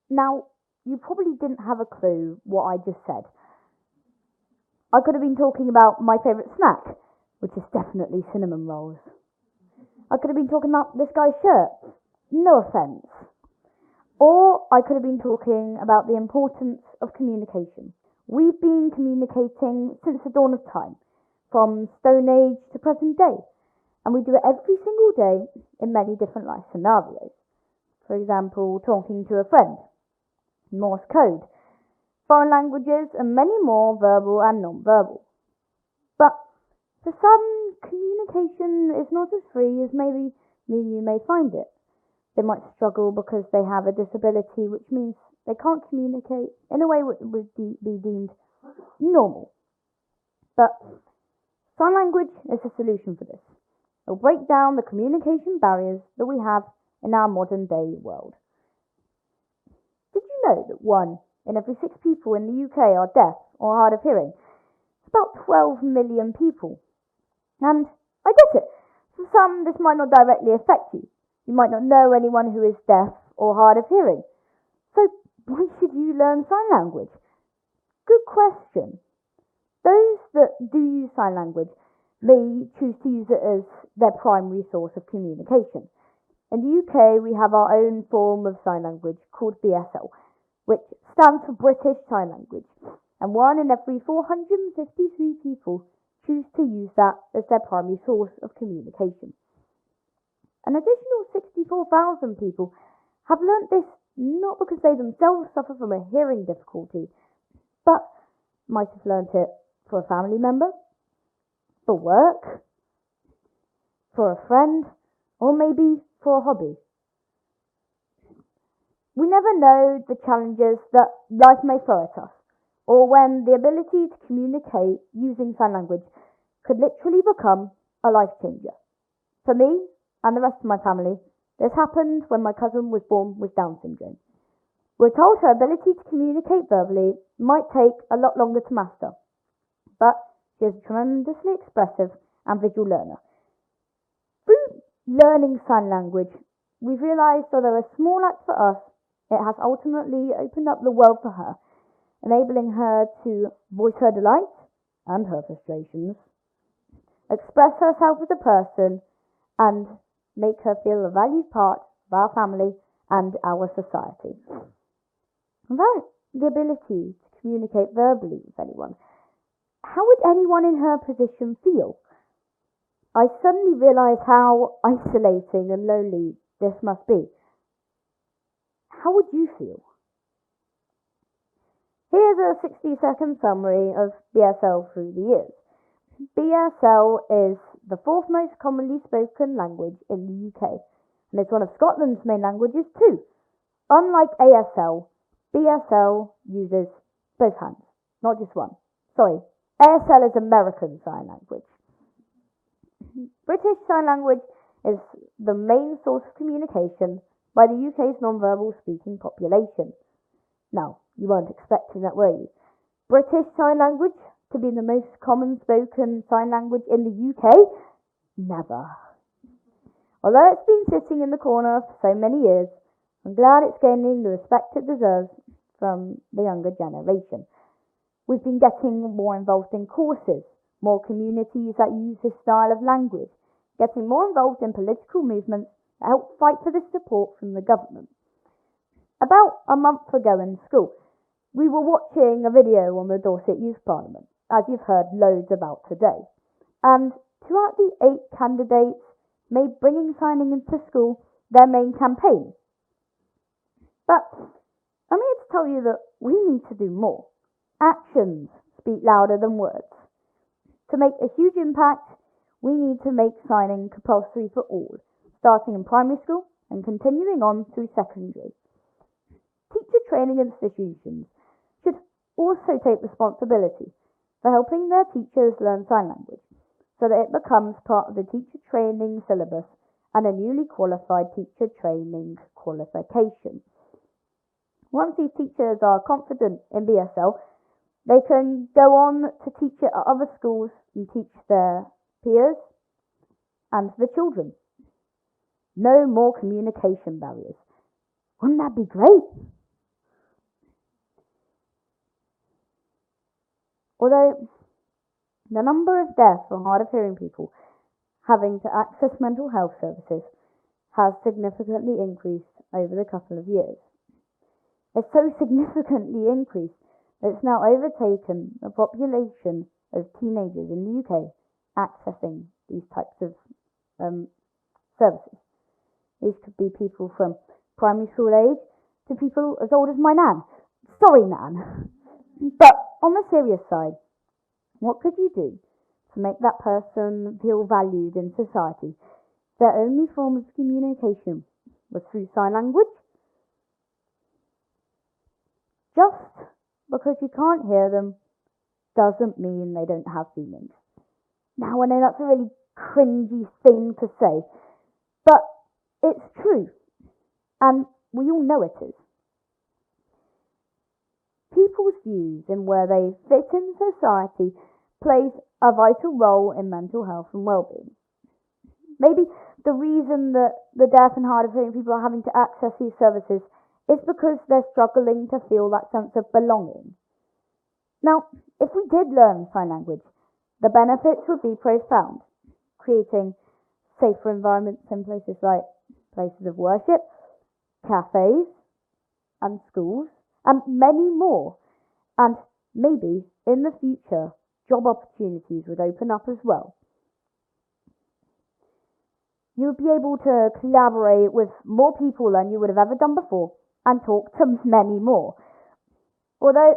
Now, you probably didn't have a clue what I just said. I could have been talking about my favourite snack, which is definitely cinnamon rolls. I could have been talking about this guy's shirt. No offence. Or I could have been talking about the importance of communication. We've been communicating since the dawn of time, from Stone Age to present day, and we do it every single day in many different life scenarios. For example, talking to a friend, Morse code, foreign languages, and many more verbal and non-verbal. But for some, communication is not as free as maybe you may find it. They might struggle because they have a disability, which means they can't communicate in a way that would be deemed normal. But sign language is a solution for this. It'll break down the communication barriers that we have in our modern day world. Did you know that 1 in every 6 people in the UK are deaf or hard of hearing? It's about 12 million people. And I get it. For some, this might not directly affect you. You might not know anyone who is deaf or hard of hearing. So why should you learn sign language? Good question. Those that do use sign language may choose to use it as their primary source of communication. In the UK, we have our own form of sign language called BSL, which stands for British Sign Language, and 1 in every 453 people choose to use that as their primary source of communication. An additional 64,000 people have learnt this not because they themselves suffer from a hearing difficulty, but might have learnt it for a family member, for work, for a friend, or maybe for a hobby. We never know the challenges that life may throw at us, or when the ability to communicate using sign language could literally become a life changer. For me and the rest of my family, this happened when my cousin was born with Down syndrome. We're told her ability to communicate verbally might take a lot longer to master, but she is a tremendously expressive and visual learner. Through learning sign language, we've realised although a small act for us, it has ultimately opened up the world for her, enabling her to voice her delight and her frustrations, express herself as a person, and make her feel a valued part of our family and our society. Without the ability to communicate verbally with anyone, how would anyone in her position feel? I suddenly realised how isolating and lonely this must be. How would you feel? Here's a 60-second summary of BSL through the years. BSL is the 4th most commonly spoken language in the UK, and it's one of Scotland's main languages too. Unlike ASL, BSL uses both hands, not just one. Sorry, ASL is American Sign Language. British Sign Language is the main source of communication by the UK's non-verbal speaking population. Now, you weren't expecting that, were you? British Sign Language to be the most common spoken sign language in the UK? Never. Although it's been sitting in the corner for so many years, I'm glad it's gaining the respect it deserves from the younger generation. We've been getting more involved in courses, more communities that use this style of language, getting more involved in political movements that help fight for this support from the government. About a month ago in school, we were watching a video on the Dorset Youth Parliament, as you've heard loads about today. And 2 out of the 8 candidates made bringing signing into school their main campaign. But I'm here to tell you that we need to do more. Actions speak louder than words. To make a huge impact, we need to make signing compulsory for all, starting in primary school and continuing on through secondary. Teacher training institutions should also take responsibility for helping their teachers learn sign language, so that it becomes part of the teacher training syllabus and a newly qualified teacher training qualification. Once these teachers are confident in BSL, they can go on to teach it at other schools and teach their peers and the children. No more communication barriers. Wouldn't that be great? Although the number of deaths for hard of hearing people having to access mental health services has significantly increased over the couple of years. It's so significantly increased that it's now overtaken the population of teenagers in the UK accessing these types of services. These could be people from primary school age to people as old as my nan. Sorry, Nan. But on the serious side, what could you do to make that person feel valued in society? Their only form of communication was through sign language. Just because you can't hear them doesn't mean they don't have feelings. Now, I know that's a really cringy thing to say, but it's true, and we all know it is. People's views in where they fit in society plays a vital role in mental health and well-being. Maybe the reason that the deaf and hard of hearing people are having to access these services is because they're struggling to feel that sense of belonging. Now, if we did learn sign language, the benefits would be profound, creating safer environments in places like places of worship, cafes, and schools, and many more. And maybe in the future, job opportunities would open up as well. You would be able to collaborate with more people than you would have ever done before and talk to many more. Although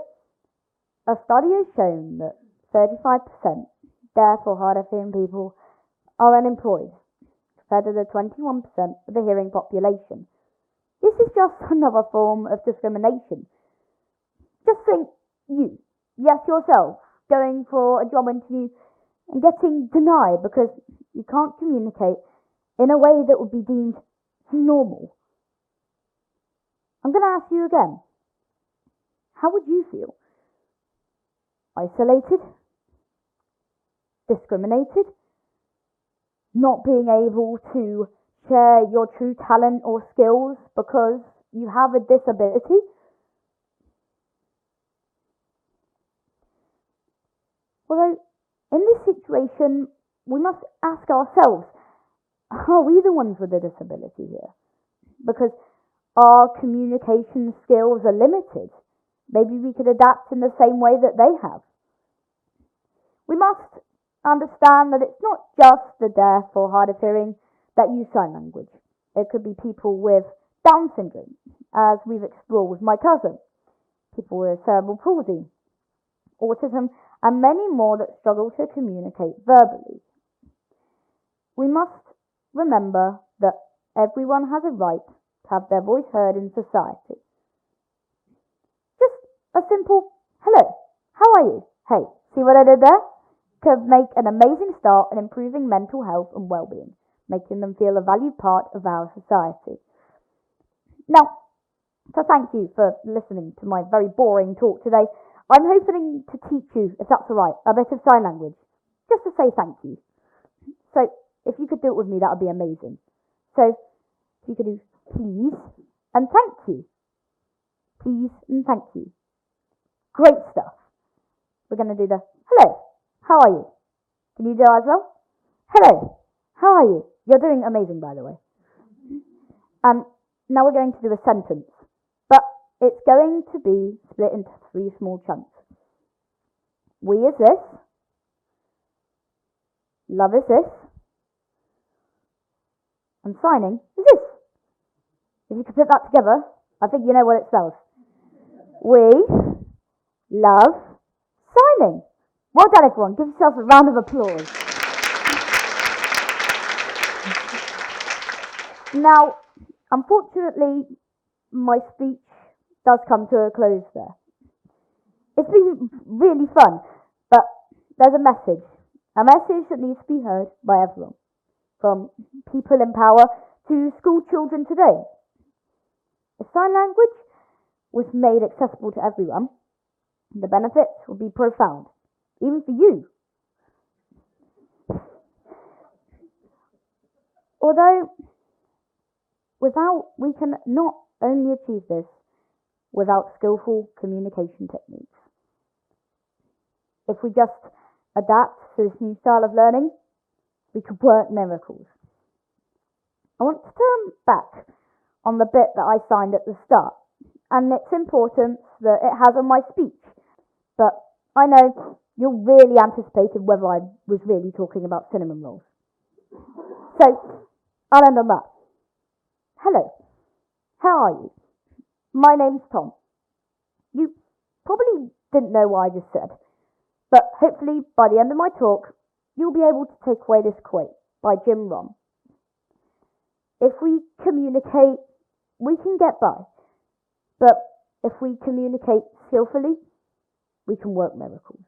a study has shown that 35% deaf or hard of hearing people are unemployed, compared to the 21% of the hearing population. This is just another form of discrimination. Just think yourself, going for a job interview and getting denied because you can't communicate in a way that would be deemed normal. I'm going to ask you again. How would you feel? Isolated? Discriminated? Not being able to share your true talent or skills because you have a disability? Although, in this situation, we must ask ourselves, are we the ones with a disability here? Because our communication skills are limited. Maybe we could adapt in the same way that they have. We must understand that it's not just the deaf or hard of hearing that use sign language. It could be people with Down syndrome, as we've explored with my cousin, people with cerebral palsy, autism, and many more that struggle to communicate verbally. We must remember that everyone has a right to have their voice heard in society. Just a simple hello, how are you? Hey, see what I did there? Could make an amazing start in improving mental health and well-being, making them feel a valued part of our society. Now, so thank you for listening to my very boring talk today. I'm hoping to teach you, if that's alright, a bit of sign language, just to say thank you. So, if you could do it with me, that would be amazing. So, if you could do please and thank you. Please and thank you. Great stuff. We're going to do the hello, how are you? Can you do that as well? Hello, how are you? You're doing amazing, by the way. Now we're going to do a sentence, but it's going to be split into 3 small chunks. We is this. Love is this. And signing is this. If you could put that together, I think you know what it spells. We love signing. Well done, everyone. Give yourself a round of applause. Now, unfortunately, my speech does come to a close there. It's been really fun, but there's a message that needs to be heard by everyone, from people in power to school children today. If sign language was made accessible to everyone, the benefits would be profound, even for you. Although, we can not only achieve this without skillful communication techniques. if we just adapt to this new style of learning, we could work miracles. I want to turn back on the bit that I signed at the start and its importance that it has on my speech. But I know you're really anticipating whether I was really talking about cinnamon rolls. So, I'll end on that. Hello, how are you? My name's Tom. You probably didn't know what I just said, but hopefully by the end of my talk, you'll be able to take away this quote by Jim Rohn. If we communicate, we can get by, but if we communicate skillfully, we can work miracles.